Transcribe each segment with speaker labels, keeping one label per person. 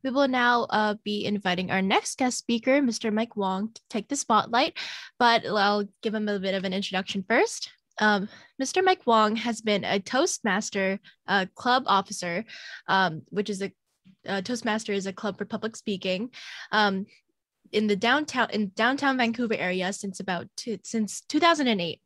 Speaker 1: We will now be inviting our next guest speaker, Mr. Mike Wong, to take the spotlight, but I'll give him a bit of an introduction first. Mr. Mike Wong has been a Toastmaster club officer, which is a Toastmaster is a club for public speaking, in the downtown Vancouver area since 2008.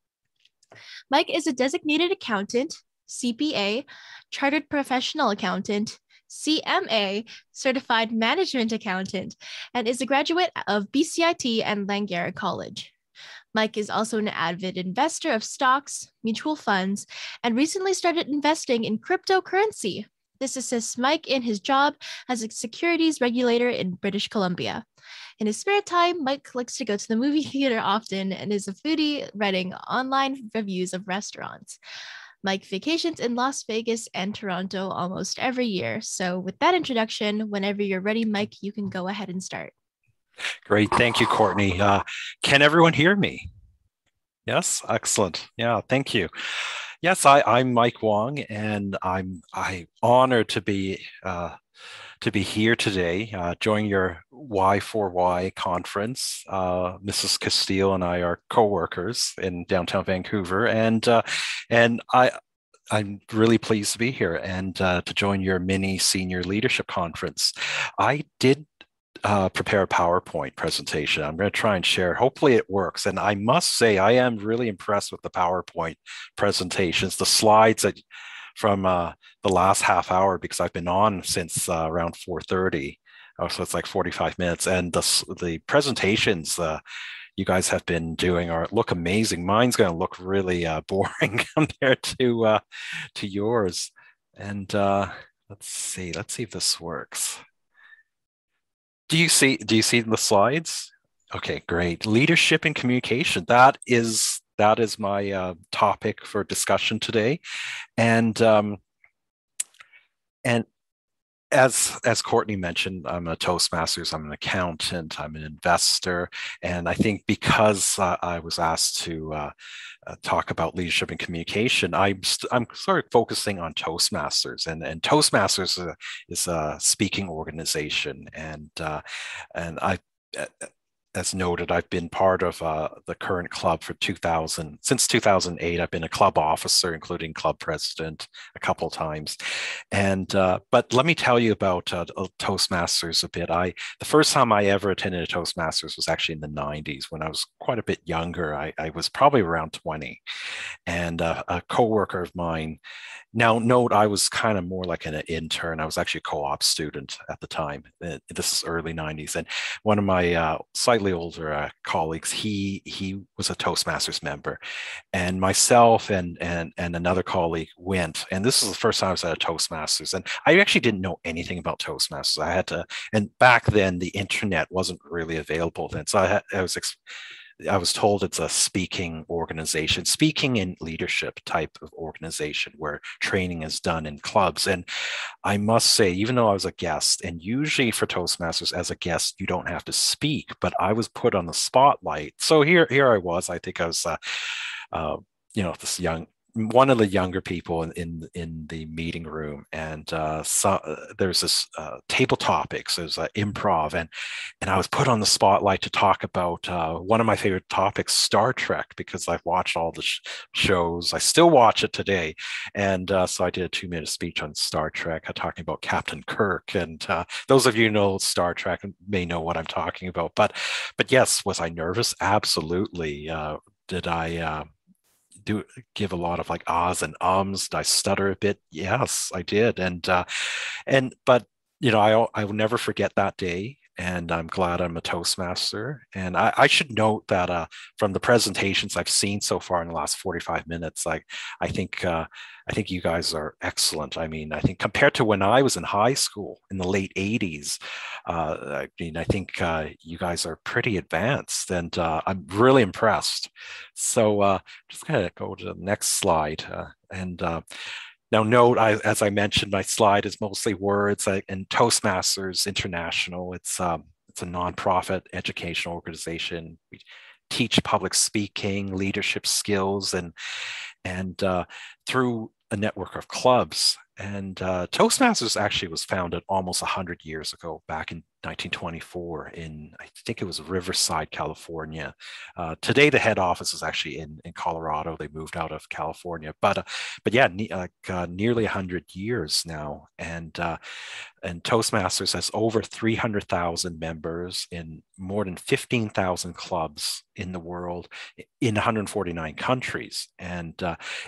Speaker 1: Mike is a designated accountant, CPA, chartered professional accountant, CMA, certified management accountant, and is a graduate of BCIT and Langara College. Mike is also an avid investor of stocks, mutual funds, and recently started investing in cryptocurrency. This assists Mike in his job as a securities regulator in British Columbia. In his spare time, Mike likes to go to the movie theater often and is a foodie, writing online reviews of restaurants. Mike vacations in Las Vegas and Toronto almost every year. So with that introduction, whenever you're ready, Mike, you can go ahead and start.
Speaker 2: Great. Thank you, Courtney. Can everyone hear me? Yes, excellent. Yeah, thank you. Yes, I'm Mike Wong, and I'm honored to be here today, joining your Y4Y conference. Mrs. Castile and I are co-workers in downtown Vancouver, and I'm really pleased to be here and to join your mini senior leadership conference. I did prepare a PowerPoint presentation. I'm going to try and share. Hopefully it works. And I must say, I am really impressed with the PowerPoint presentations, the slides from the last half hour, because I've been on since around 4:30. So it's like 45 minutes. And the presentations you guys have been doing look amazing. Mine's going to look really boring compared to yours. And let's see if this works. Do you see the slides? Okay, great. Leadership and communication. That is my topic for discussion today. And as Courtney mentioned, I'm a Toastmasters, I'm an accountant, I'm an investor. And I think because I was asked to talk about leadership and communication, I'm sort of focusing on Toastmasters. And Toastmasters is a speaking organization. And I as noted, I've been part of the current club for since 2008. I've been a club officer, including club president a couple of times. And but let me tell you about Toastmasters a bit. The first time I ever attended a Toastmasters was actually in the 90s when I was quite a bit younger. I was probably around 20, and a coworker of mine. Now, note, I was kind of more like an intern. I was actually a co-op student at the time. This is early 90s. And one of my slightly older colleagues, he was a Toastmasters member. And myself and another colleague went. And this was the first time I was at a Toastmasters. And I actually didn't know anything about Toastmasters. And back then, the internet wasn't really available then. So I was told it's a speaking organization, speaking and leadership type of organization where training is done in clubs. And I must say, even though I was a guest, and usually for Toastmasters as a guest, you don't have to speak, but I was put on the spotlight. So here I was. I think I was, this one of the younger people in the meeting room, and there's this table topics, there's improv, and I was put on the spotlight to talk about one of my favorite topics, Star Trek, because I've watched all the shows. I still watch it today, and so I did a 2-minute speech on Star Trek, talking about Captain Kirk, and those of you who know Star Trek may know what I'm talking about. But yes, was I nervous? Absolutely. Did I give a lot of like ahs and ums? Did I stutter a bit? Yes, I did. But I will never forget that day. And I'm glad I'm a Toastmaster. And I should note that from the presentations I've seen so far in the last 45 minutes, I think you guys are excellent. I mean, I think compared to when I was in high school in the late 80s, I think you guys are pretty advanced, and I'm really impressed. So just kind of go to the next slide. Now, note, as I mentioned, my slide is mostly words. And Toastmasters International, it's a nonprofit educational organization. We teach public speaking, leadership skills, and through a network of clubs. And Toastmasters actually was founded almost 100 years ago, back in 1924 in, I think it was Riverside, California. Today, the head office is actually in Colorado. They moved out of California, but yeah, nearly 100 years now. And Toastmasters has over 300,000 members in more than 15,000 clubs in the world in 149 countries. And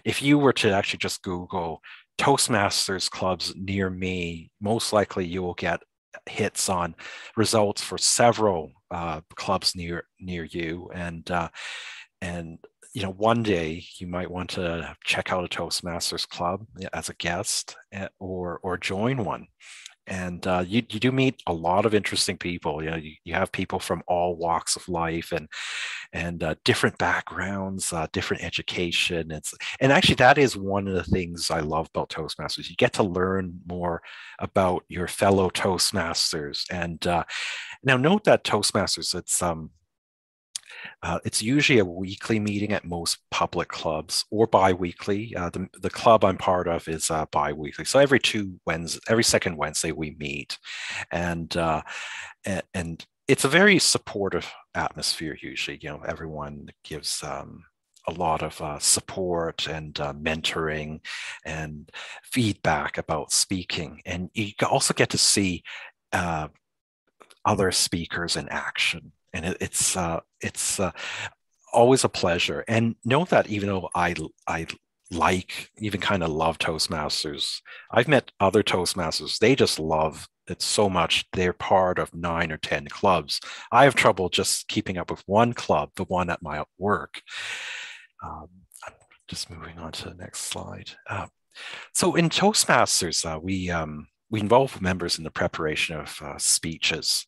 Speaker 2: if you were to actually just Google Toastmasters clubs near me, most likely you will get hits on results for several clubs near you. And one day you might want to check out a Toastmasters club as a guest, or join one. And you do meet a lot of interesting people. You have people from all walks of life and different backgrounds, different education. And actually that is one of the things I love about Toastmasters. You get to learn more about your fellow Toastmasters. And now note that Toastmasters, it's usually a weekly meeting at most public clubs, or bi-weekly. The club I'm part of is bi-weekly. So every second Wednesday we meet. And it's a very supportive atmosphere usually. Everyone gives a lot of support and mentoring and feedback about speaking. And you also get to see other speakers in action. And it's always a pleasure. And note that even though I even kind of love Toastmasters, I've met other Toastmasters. They just love it so much. They're part of 9 or 10 clubs. I have trouble just keeping up with one club, the one at my work. I'm just moving on to the next slide. So in Toastmasters, we involve members in the preparation of speeches.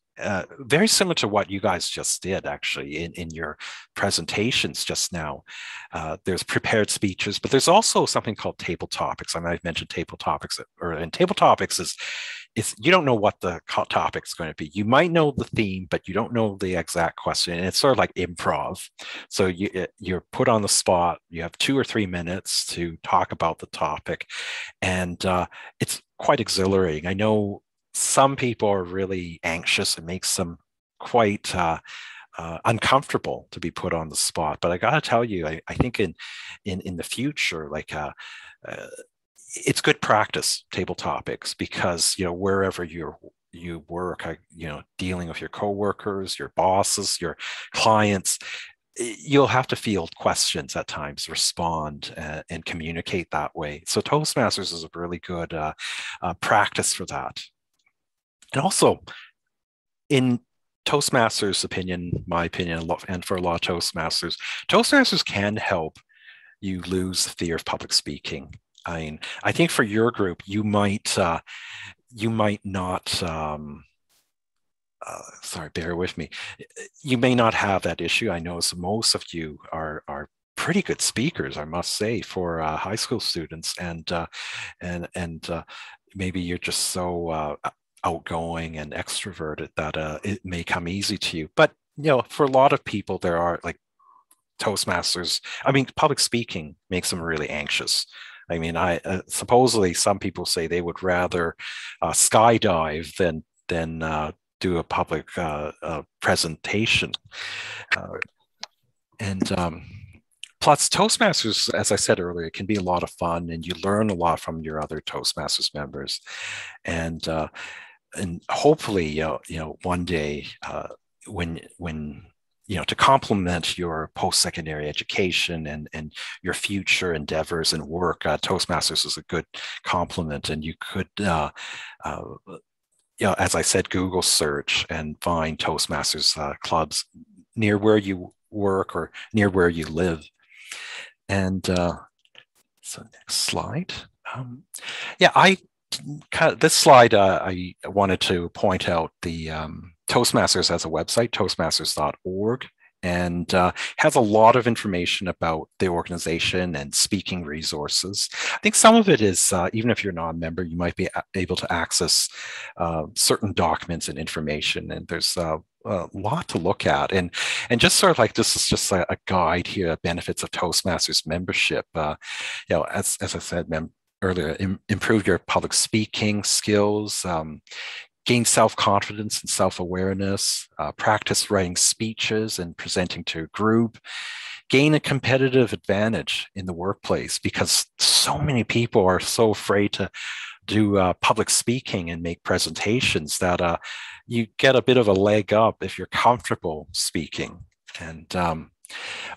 Speaker 2: Very similar to what you guys just did, actually, in your presentations just now. There's prepared speeches, but there's also something called table topics. I mean, I've mentioned table topics, and table topics is you don't know what the topic is going to be. You might know the theme, but you don't know the exact question. And it's sort of like improv. So you're put on the spot. You have 2 or 3 minutes to talk about the topic, and it's quite exhilarating. I know some people are really anxious. It makes them quite uncomfortable to be put on the spot. But I got to tell you, I think in the future, it's good practice, table topics, because wherever you work, dealing with your coworkers, your bosses, your clients, you'll have to field questions at times, respond and communicate that way. So Toastmasters is a really good practice for that. And also, in Toastmasters' opinion, my opinion, and for a lot of Toastmasters can help you lose the fear of public speaking. I mean, I think for your group, you might not. Sorry, bear with me. You may not have that issue. I know most of you are pretty good speakers, I must say, for high school students, and maybe you're just so outgoing and extroverted that it may come easy to you. But for a lot of people, there are Toastmasters. I mean, public speaking makes them really anxious. I mean, supposedly some people say they would rather skydive than do a public presentation. Plus, Toastmasters, as I said earlier, can be a lot of fun, and you learn a lot from your other Toastmasters members. And hopefully, one day, when to complement your post-secondary education and your future endeavors and work, Toastmasters is a good complement, and you could, as I said, Google search and find Toastmasters clubs near where you work or near where you live. And so next slide. This slide, I wanted to point out the Toastmasters has a website, toastmasters.org, and has a lot of information about the organization and speaking resources. I think some of it is, even if you're not a member, you might be able to access certain documents and information, and there's a lot to look at. And just sort of this is just a guide here, benefits of Toastmasters membership. As I said, earlier, improve your public speaking skills, gain self-confidence and self-awareness, practice writing speeches and presenting to a group, gain a competitive advantage in the workplace because so many people are so afraid to do public speaking and make presentations that you get a bit of a leg up if you're comfortable speaking. And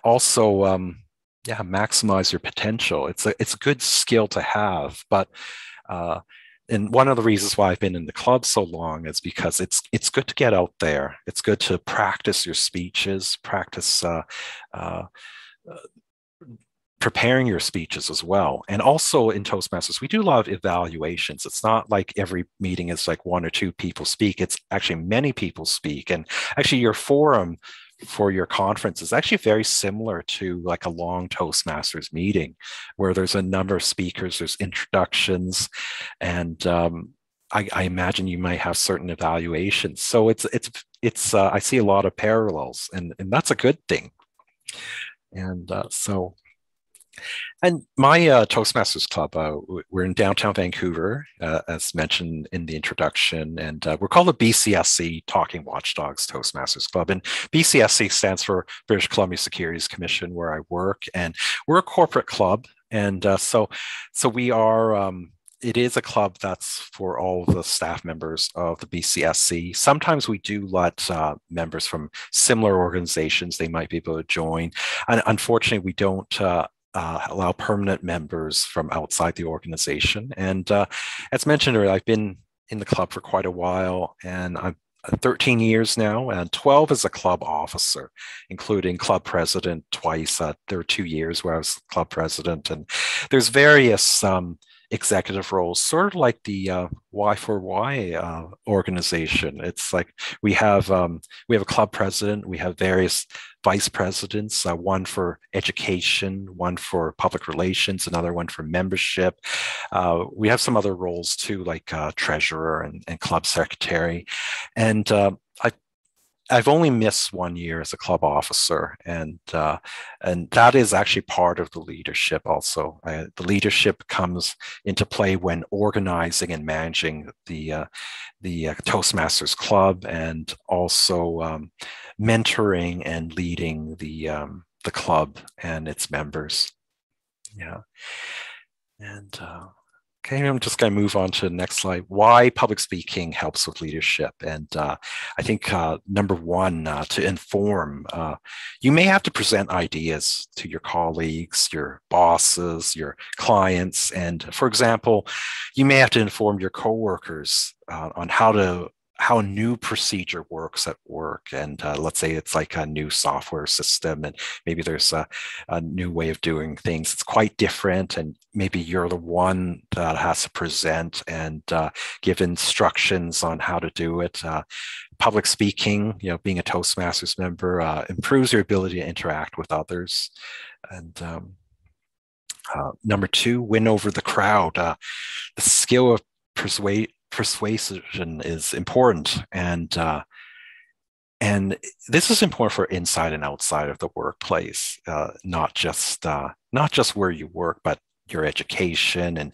Speaker 2: also, yeah, maximize your potential. It's a good skill to have, but and one of the reasons why I've been in the club so long is because it's good to get out there. It's good to practice your speeches, practice preparing your speeches as well. And also in Toastmasters, we do a lot of evaluations. It's not like every meeting is like one or two people speak. It's actually many people speak. And actually your forum for your conference is actually very similar to like a long Toastmasters meeting where there's a number of speakers, there's introductions, and I imagine you might have certain evaluations. So it's I see a lot of parallels, and that's a good thing. And and my Toastmasters Club, we're in downtown Vancouver, as mentioned in the introduction, and we're called the BCSC Talking Watchdogs Toastmasters Club. And BCSC stands for British Columbia Securities Commission, where I work, and we're a corporate club. And so we are. It is a club that's for all the staff members of the BCSC. Sometimes we do let members from similar organizations, they might be able to join. And unfortunately, we don't allow permanent members from outside the organization. And as mentioned earlier, I've been in the club for quite a while, and I'm 13 years now, and 12 as a club officer, including club president twice. There were 2 years where I was club president, and there's various executive roles, sort of like the Y4Y organization. It's like we have a club president, we have various vice presidents, one for education, one for public relations, another one for membership. We have some other roles too, like treasurer and club secretary. And I've only missed 1 year as a club officer, and that is actually part of the leadership. Also, the leadership comes into play when organizing and managing the Toastmasters Club, and also mentoring and leading the club and its members. Yeah, and. Okay, I'm just going to move on to the next slide. Why public speaking helps with leadership. And I think number one, to inform, you may have to present ideas to your colleagues, your bosses, your clients. And for example, you may have to inform your coworkers on how a new procedure works at work. And let's say it's like a new software system, and maybe there's a new way of doing things. It's quite different, and maybe you're the one that has to present and give instructions on how to do it. Public speaking, being a Toastmasters member, improves your ability to interact with others. And number two, win over the crowd. The skill of persuasion is important, and this is important for inside and outside of the workplace, not just where you work, but your education and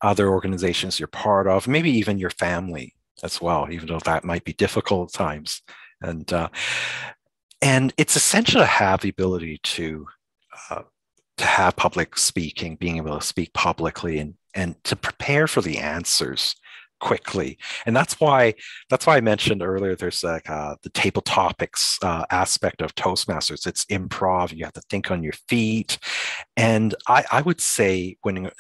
Speaker 2: other organizations you're part of, maybe even your family as well, even though that might be difficult at times. And it's essential to have the ability to have public speaking, being able to speak publicly, and to prepare for the answers quickly. And that's why I mentioned earlier there's like the table topics aspect of Toastmasters. It's improv. You have to think on your feet. And I would say when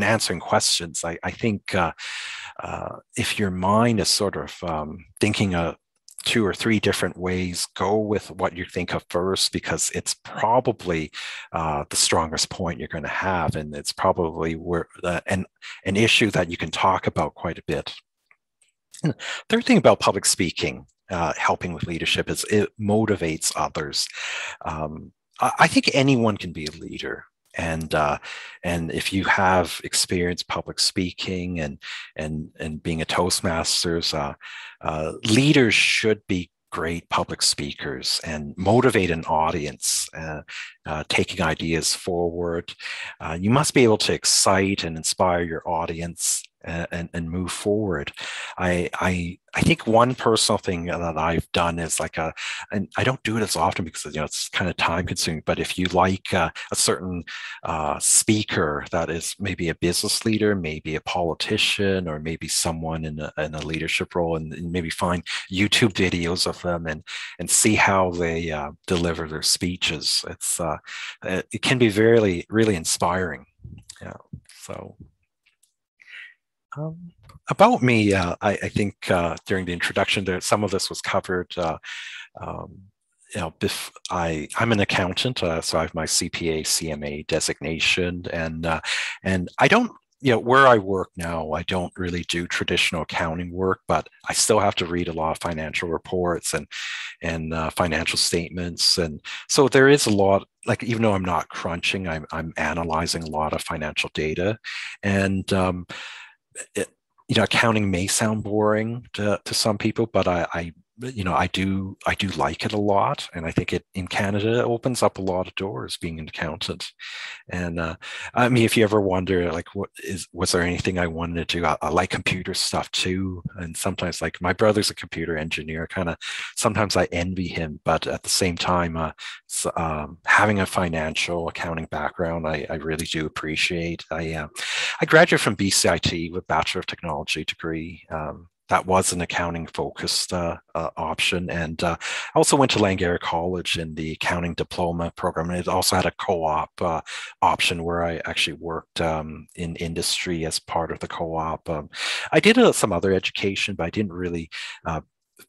Speaker 2: answering questions, I think if your mind is sort of thinking of 2 or 3 different ways, go with what you think of first, because it's probably the strongest point you're going to have, and it's probably where an issue that you can talk about quite a bit. And third thing about public speaking, helping with leadership, is it motivates others. I think anyone can be a leader. And if you have experience public speaking and being a Toastmasters, leaders should be great public speakers and motivate an audience, taking ideas forward. You must be able to excite and inspire your audience and move forward. I think one personal thing that I've done is and I don't do it as often because it's kind of time consuming. But if you like a certain speaker that is maybe a business leader, maybe a politician, or maybe someone in a leadership role, and maybe find YouTube videos of them and see how they deliver their speeches. It can be really inspiring. Yeah. So. About me, I think during the introduction, some of this was covered. Um, I'm an accountant, so I have my CPA, CMA designation, and I don't. Where I work now, I don't really do traditional accounting work, but I still have to read a lot of financial reports and financial statements, and so there is a lot. Like, even though I'm not crunching, I'm analyzing a lot of financial data, and it, accounting may sound boring to some people, but I do like it a lot, and I think in Canada it opens up a lot of doors being an accountant. And I mean, if you ever wonder, like, was there anything I wanted to do? I like computer stuff too, and sometimes, like, my brother's a computer engineer. Kind of sometimes I envy him, but at the same time, having a financial accounting background, I really do appreciate. I graduated from BCIT with Bachelor of Technology degree. That was an accounting focused option. And I also went to Langara College in the accounting diploma program. And it also had a co-op option where I actually worked in industry as part of the co-op. I did some other education, but I didn't really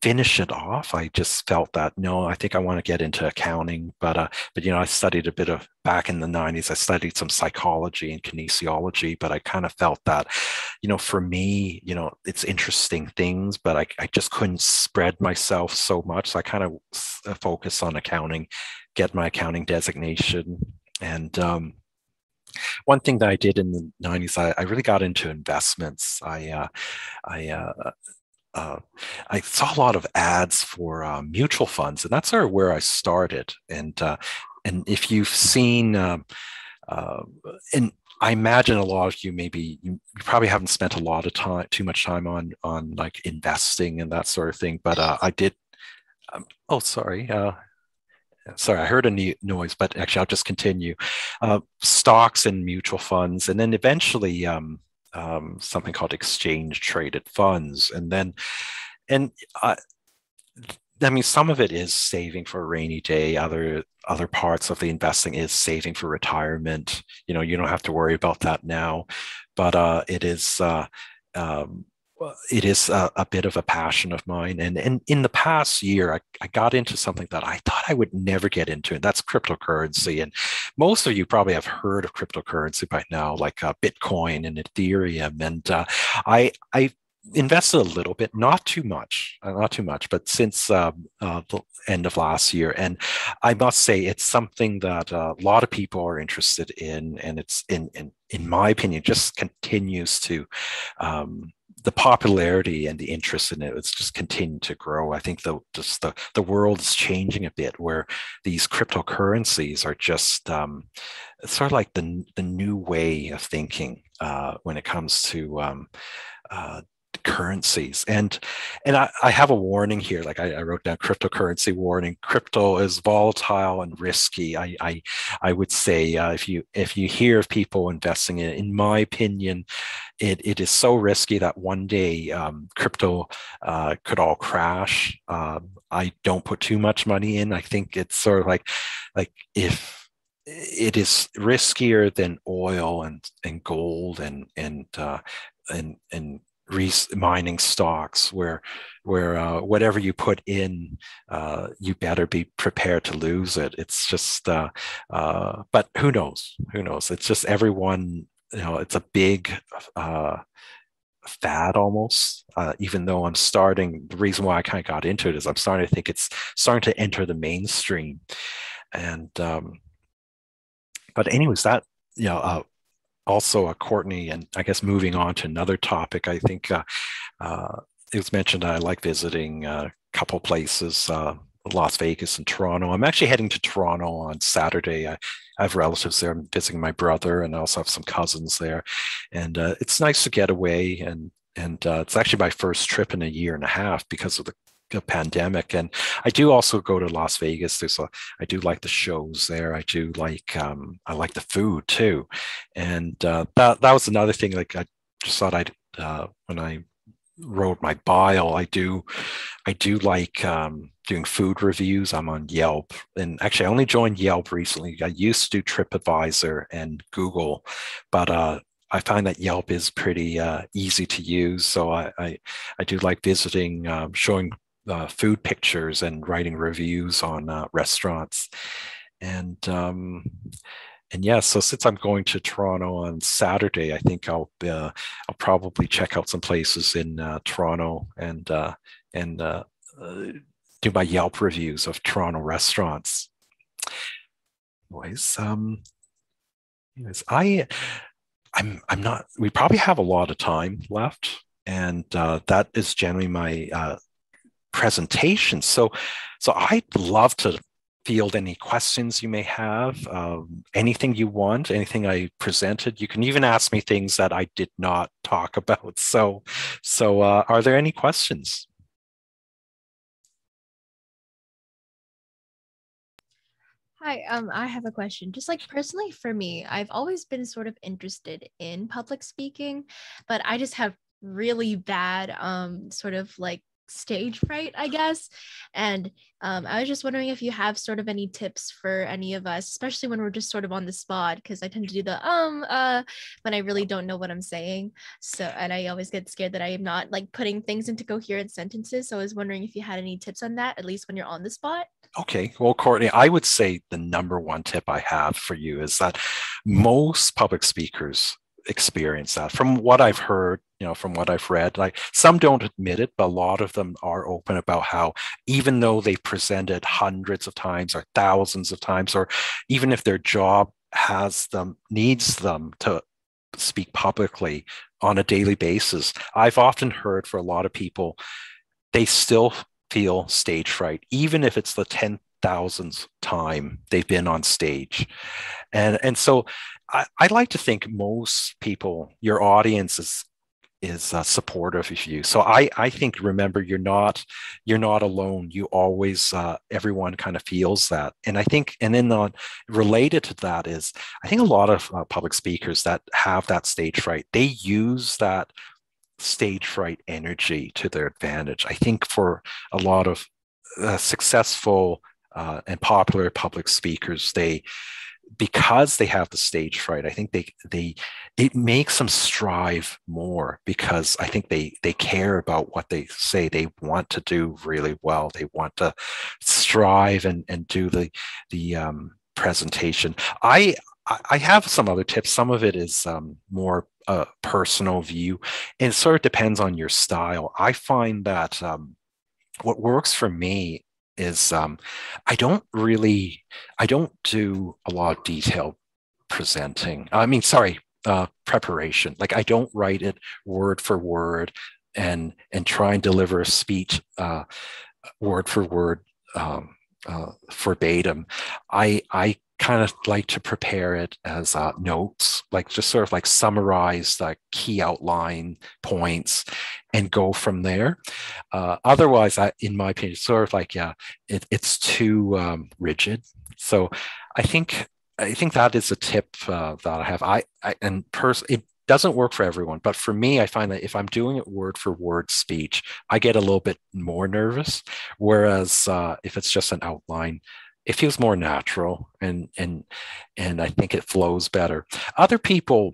Speaker 2: finish it off. I just felt that, no, I think I want to get into accounting. But I studied a bit of, back in the 90s, I studied some psychology and kinesiology, but I kind of felt that, for me, it's interesting things, but I just couldn't spread myself so much. So I kind of focused on accounting, get my accounting designation. And one thing that I did in the 90s, I really got into investments. I saw a lot of ads for mutual funds, and that's sort of where I started. And if you've seen, and I imagine a lot of you, maybe you probably haven't spent too much time on like investing and that sort of thing. But I did. Oh, sorry. Sorry, I heard a noise, but actually, I'll just continue. Stocks and mutual funds, and then eventually something called exchange traded funds, and I mean, some of it is saving for a rainy day. Other parts of the investing is saving for retirement. You don't have to worry about that now, but it is a bit of a passion of mine. And in the past year, I got into something that I thought I would never get into, and that's cryptocurrency. And most of you probably have heard of cryptocurrency by now, like Bitcoin and Ethereum. And I invested a little bit, not too much, but since the end of last year. And I must say, it's something that a lot of people are interested in, and it's in my opinion, just continues to the popularity and the interest in it's just continued to grow. I think the world is changing a bit, where these cryptocurrencies are just sort of like the new way of thinking when it comes to currencies. And I have a warning here. Like, I wrote down cryptocurrency warning. Crypto is volatile and risky. I would say if you hear of people investing in my opinion, it is so risky that one day crypto could all crash. I don't put too much money in. I think it's sort of like if it is riskier than oil and gold and mining stocks, where whatever you put in, you better be prepared to lose it. It's just, but who knows? It's just everyone, it's a big fad almost. Even though the reason why I kind of got into it is I'm starting to think it's starting to enter the mainstream. And, but anyways, that, also, Courtney, and I guess moving on to another topic, I think it was mentioned I like visiting couple places, Las Vegas and Toronto. I'm actually heading to Toronto on Saturday. I have relatives there. I'm visiting my brother, and I also have some cousins there. And it's nice to get away. And it's actually my first trip in a year and a half because of the pandemic. And I do also go to Las Vegas. I do like the shows there. I like the food too. And that was another thing. Like I just thought when I wrote my bio, I do like doing food reviews. I'm on Yelp, and actually I only joined Yelp recently. I used to do TripAdvisor and Google, but I find that Yelp is pretty easy to use. So I do like visiting, showing food pictures and writing reviews on restaurants. And yeah, so since I'm going to Toronto on Saturday, I think I'll probably check out some places in Toronto and do my Yelp reviews of Toronto restaurants. Anyways, I'm not. We probably have a lot of time left, and that is generally my presentation. So I'd love to field any questions you may have, anything you want, anything I presented. You can even ask me things that I did not talk about. So are there any questions?
Speaker 1: Hi, I have a question. Just like personally for me, I've always been sort of interested in public speaking, but I just have really bad sort of like stage fright, I guess. And I was just wondering if you have sort of any tips for any of us, especially when we're just sort of on the spot, because I tend to do the when I really don't know what I'm saying. So, and I always get scared that I am not like putting things into coherent sentences. So I was wondering if you had any tips on that, at least when you're on the spot.
Speaker 2: Okay, well, Courtney, I would say the number one tip I have for you is that most public speakers experience that. From what I've heard, from what I've read, like some don't admit it, but a lot of them are open about how even though they presented hundreds of times or thousands of times, or even if their job needs them to speak publicly on a daily basis, I've often heard for a lot of people, they still feel stage fright, even if it's the 10,000th time they've been on stage. And so I like to think most people, your audience is supportive of you. So I think, remember, you're not alone. You always, everyone kind of feels that. And I think, and then related to that is, I think a lot of public speakers that have that stage fright, they use that stage fright energy to their advantage. I think for a lot of successful and popular public speakers, because they have the stage fright, I think it makes them strive more, because I think they care about what they say. They want to do really well. They want to strive and do the presentation. I have some other tips. Some of it is more personal view, and it sort of depends on your style. I find that what works for me is I don't do a lot of detailed presenting. Preparation. Like I don't write it word for word and try and deliver a speech word for word verbatim. I kind of like to prepare it as notes, like just sort of like summarize the key outline points and go from there. Otherwise, in my opinion, it's sort of like, it's too rigid. So I think that is a tip that I have. It doesn't work for everyone, but for me, I find that if I'm doing it word for word speech, I get a little bit more nervous. Whereas if it's just an outline, it feels more natural, and I think it flows better. Other people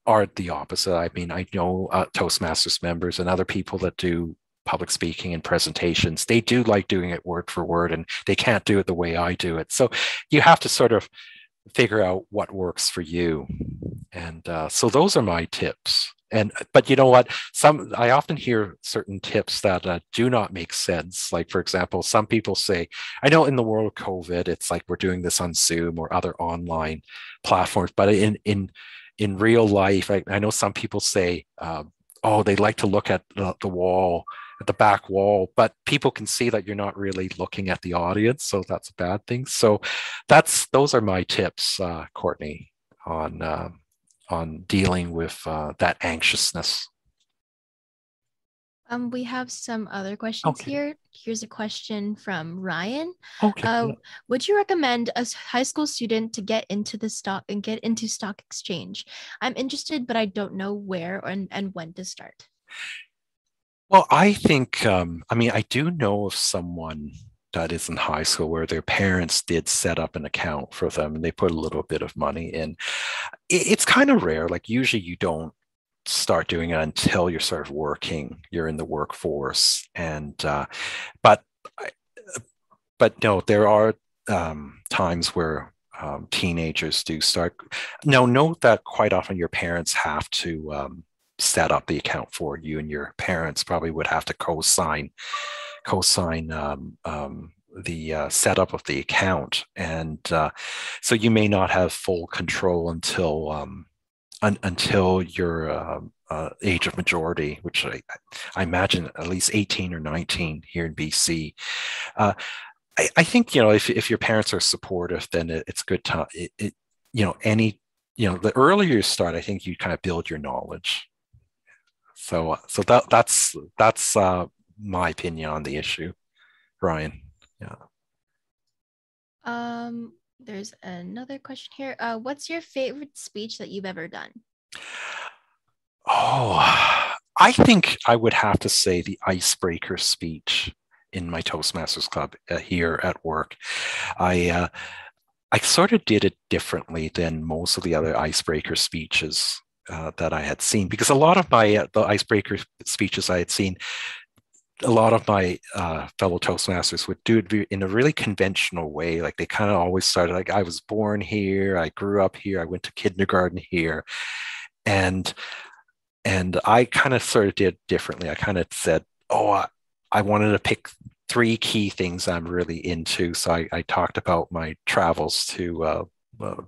Speaker 2: are the opposite. I mean, I know Toastmasters members and other people that do public speaking and presentations. They do like doing it word for word, and they can't do it the way I do it. So you have to sort of figure out what works for you. And so those are my tips. But you know what? I often hear certain tips that do not make sense. Like, for example, some people say, I know in the world of COVID, it's like we're doing this on Zoom or other online platforms, but in real life, I know some people say, oh, they like to look at the wall at the back wall, but people can see that you're not really looking at the audience, so that's a bad thing. So those are my tips, Courtney, on dealing with that anxiousness.
Speaker 1: We have some other questions
Speaker 2: Okay.
Speaker 1: here. Here's a question from Ryan.
Speaker 2: Okay.
Speaker 1: Uh,
Speaker 2: Yeah.
Speaker 1: would you recommend a high school student to get into the stock and get into stock exchange? I'm interested, but I don't know where and when to start.
Speaker 2: Well, I think, I mean, I do know of someone that is in high school where their parents did set up an account for them and they put a little bit of money in. It's kind of rare. Like, usually you don't start doing it until you're sort of working, you're in the workforce. But, but no, there are times where teenagers do start. Now, note that quite often your parents have to set up the account for you, and your parents probably would have to co-sign the setup of the account, and so you may not have full control until your age of majority, which I imagine at least 18 or 19 here in BC. Uh, I think, if your parents are supportive, then it's good to the earlier you start, I think you kind of build your knowledge. So that's my opinion on the issue, Ryan. Yeah.
Speaker 1: There's another question here. What's your favorite speech that you've ever done?
Speaker 2: Oh, I think I would have to say the icebreaker speech in my Toastmasters club here at work. I I sort of did it differently than most of the other icebreaker speeches that I had seen, because a lot of my the icebreaker speeches I had seen, a lot of my fellow Toastmasters would do it in a really conventional way. Like, they kind of always started like, I was born here, I grew up here, I went to kindergarten here, and I kind of sort of did differently. I kind of said, oh, I wanted to pick three key things I'm really into. So I talked about my travels to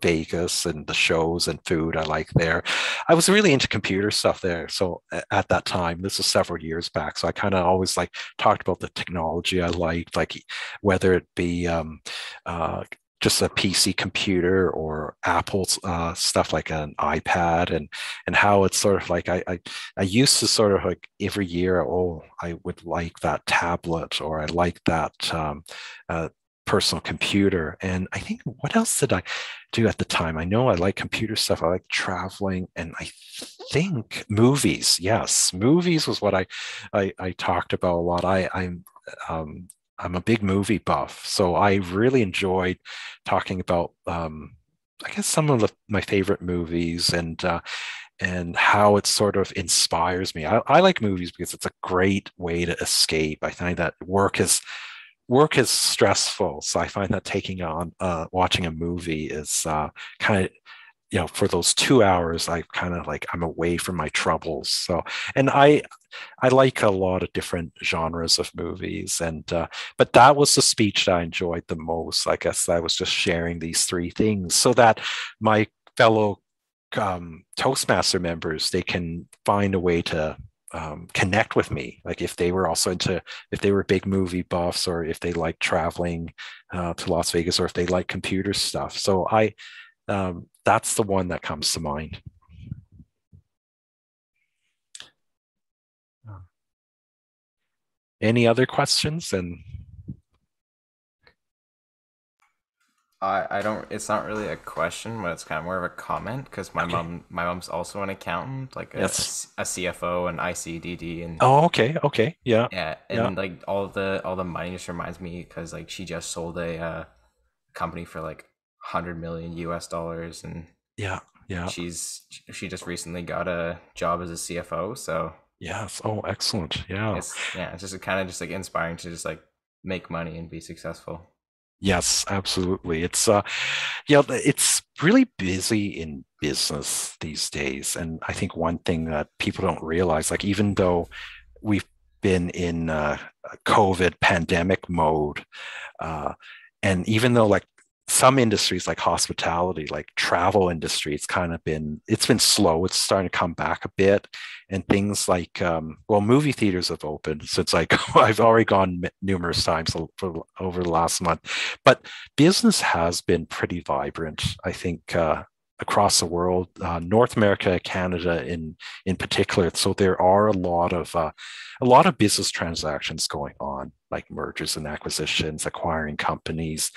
Speaker 2: Vegas and the shows and food I like there. I was really into computer stuff there. So at that time, this was several years back. So I kind of always like talked about the technology I liked, like whether it be uh, just a PC computer or Apple's stuff like an iPad, and how it's sort of like I used to sort of like every year, oh, I would like that tablet, or I like that uh, personal computer. And I think, what else did I do at the time? I know I like computer stuff. I like traveling, and I think movies. Yes, movies was what I talked about a lot. Um, I'm a big movie buff, so I really enjoyed talking about, I guess, some of my favorite movies, and how it sort of inspires me. I like movies because it's a great way to escape. I find that work is stressful, so I find that taking on watching a movie is kind of, for those 2 hours, I kind of like, I'm away from my troubles. So, and I like a lot of different genres of movies, and but that was the speech that I enjoyed the most. I guess I was just sharing these three things so that my fellow Toastmaster members, they can find a way to connect with me. Like, if they were if they were big movie buffs, or if they like traveling to Las Vegas, or if they like computer stuff. So that's the one that comes to mind. Any other questions? And
Speaker 3: I don't. It's not really a question, but it's kind of more of a comment because my
Speaker 2: okay.
Speaker 3: mom's also an accountant, like
Speaker 2: Yes.
Speaker 3: a CFO and ICDD, and
Speaker 2: Oh, okay. Okay. Yeah.
Speaker 3: yeah,
Speaker 2: Yeah.
Speaker 3: and like all the money just reminds me because like she just sold a company for like 100 million US dollars, and
Speaker 2: Yeah. Yeah.
Speaker 3: she just recently got a job as a CFO, so
Speaker 2: Yes. Oh, excellent. Yeah.
Speaker 3: it's just kind of just like inspiring to just like make money and be successful.
Speaker 2: Yes, absolutely. It's really busy in business these days. And I think one thing that people don't realize, like, even though we've been in COVID pandemic mode, uh, and even though, like, some industries like hospitality, like travel industry, it's been slow. It's starting to come back a bit, and things like well, movie theaters have opened since I've already gone numerous times over the last month. But business has been pretty vibrant, I think, across the world, North America, Canada in particular. So there are a lot of business transactions going on, like mergers and acquisitions, acquiring companies,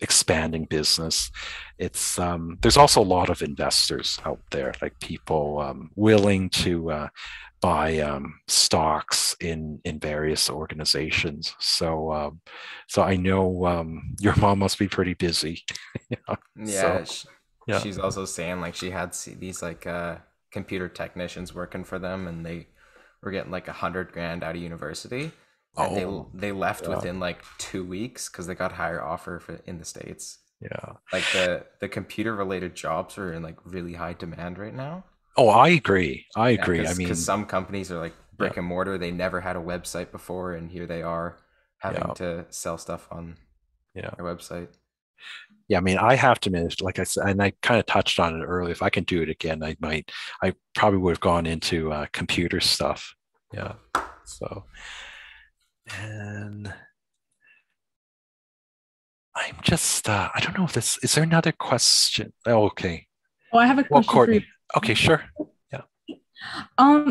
Speaker 2: expanding business. It's there's also a lot of investors out there, like people willing to buy stocks in various organizations. So I know your mom must be pretty busy. Yeah.
Speaker 3: Yeah,
Speaker 2: Yeah.
Speaker 3: she's also saying like she had these like computer technicians working for them, and they were getting like 100 grand out of university, and
Speaker 2: Oh,
Speaker 3: they left
Speaker 2: yeah.
Speaker 3: within like 2 weeks because they got a higher offer in the States.
Speaker 2: Yeah.
Speaker 3: Like the computer related jobs are in like really high demand right now.
Speaker 2: Oh, I agree. I
Speaker 3: Yeah,
Speaker 2: agree. I
Speaker 3: because
Speaker 2: mean,
Speaker 3: some companies are like
Speaker 2: yeah,
Speaker 3: brick and mortar. They never had a website before, and here they are having
Speaker 2: yeah,
Speaker 3: to sell stuff on
Speaker 2: yeah.
Speaker 3: their website.
Speaker 2: Yeah, I mean, I have to admit, like I said, and I kind of touched on it earlier. If I can do it again, I probably would have gone into computer stuff. Yeah. So, and I'm just, I don't know if is there another question? Oh, okay.
Speaker 4: Oh, I have a
Speaker 2: Well,
Speaker 4: question for you.
Speaker 2: Courtney. Okay, sure. Yeah.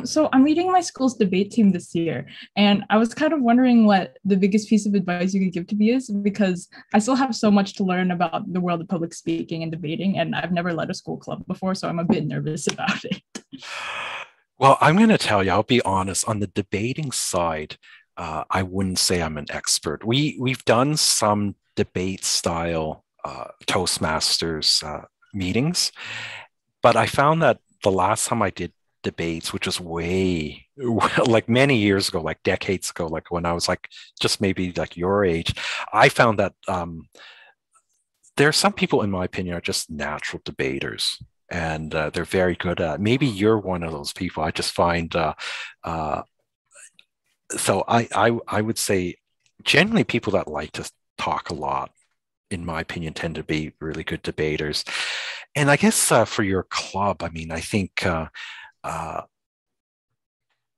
Speaker 4: So I'm leading my school's debate team this year, and I was kind of wondering what the biggest piece of advice you could give to me is, because I still have so much to learn about the world of public speaking and debating, and I've never led a school club before, so I'm a bit nervous about it.
Speaker 2: Well, I'm going to tell you, I'll be honest, on the debating side, I wouldn't say I'm an expert. We've done some debate style Toastmasters meetings, but I found that the last time I did debates, which was way like many years ago, like decades ago, like when I was like just maybe like your age, I found that there are some people, in my opinion, are just natural debaters. And they're very good at. Maybe you're one of those people. I just find uh, so. I would say generally people that like to talk a lot, in my opinion, tend to be really good debaters. And I guess for your club, I mean, I think uh,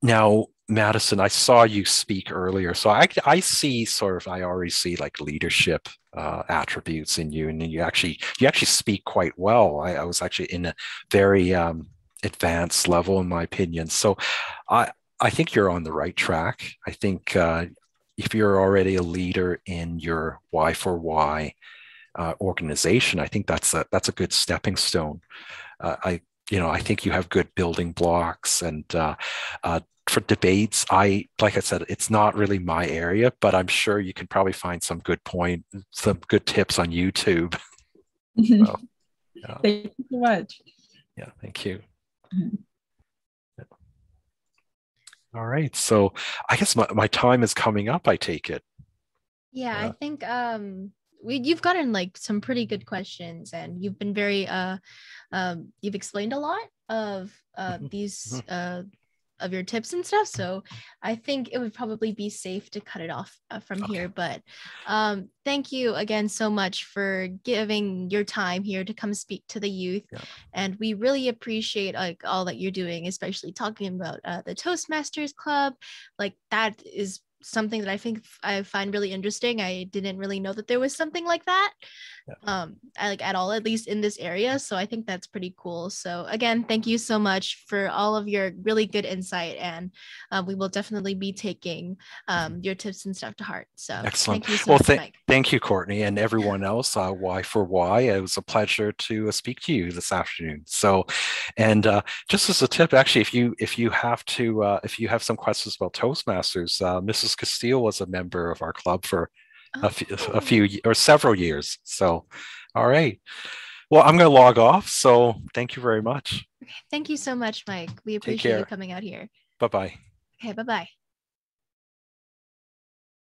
Speaker 2: now, Madison, I saw you speak earlier, so I see sort of I already see like leadership attributes in you, and you actually speak quite well. I was actually in a very advanced level, in my opinion. So I I think you're on the right track. I think if you're already a leader in your Y4Y organization, I think that's a good stepping stone. I think you have good building blocks, and for debates, like I said, it's not really my area, but I'm sure you can probably find some good tips on YouTube. So, yeah.
Speaker 4: Thank you so much.
Speaker 2: Yeah, thank you. All right, so I guess my time is coming up, I take it.
Speaker 1: Yeah, I think you've gotten like some pretty good questions, and you've been very you've explained a lot of these of your tips and stuff, so I think it would probably be safe to cut it off from here. But thank you again so much for giving your time here to come speak to the youth. And we really appreciate like all that you're doing, especially talking about the Toastmasters Club. Like that is something that I find really interesting. I didn't really know that there was something like that at all, at least in this area. So I think that's pretty cool. So again, thank you so much for all of your really good insight, and we will definitely be taking your tips and stuff to heart. So
Speaker 2: excellent.
Speaker 1: Thank you so much, Mike.
Speaker 2: Thank you, Courtney, and everyone else. Y4Y, it was a pleasure to speak to you this afternoon. So, and just as a tip, actually, if you have some questions about Toastmasters, Mrs. Castile was a member of our club for a few or several years. So, all right. Well, I'm going to log off. So thank you very much.
Speaker 1: Thank you so much, Mike. We appreciate you coming out here.
Speaker 2: Bye-bye.
Speaker 1: Okay, bye-bye.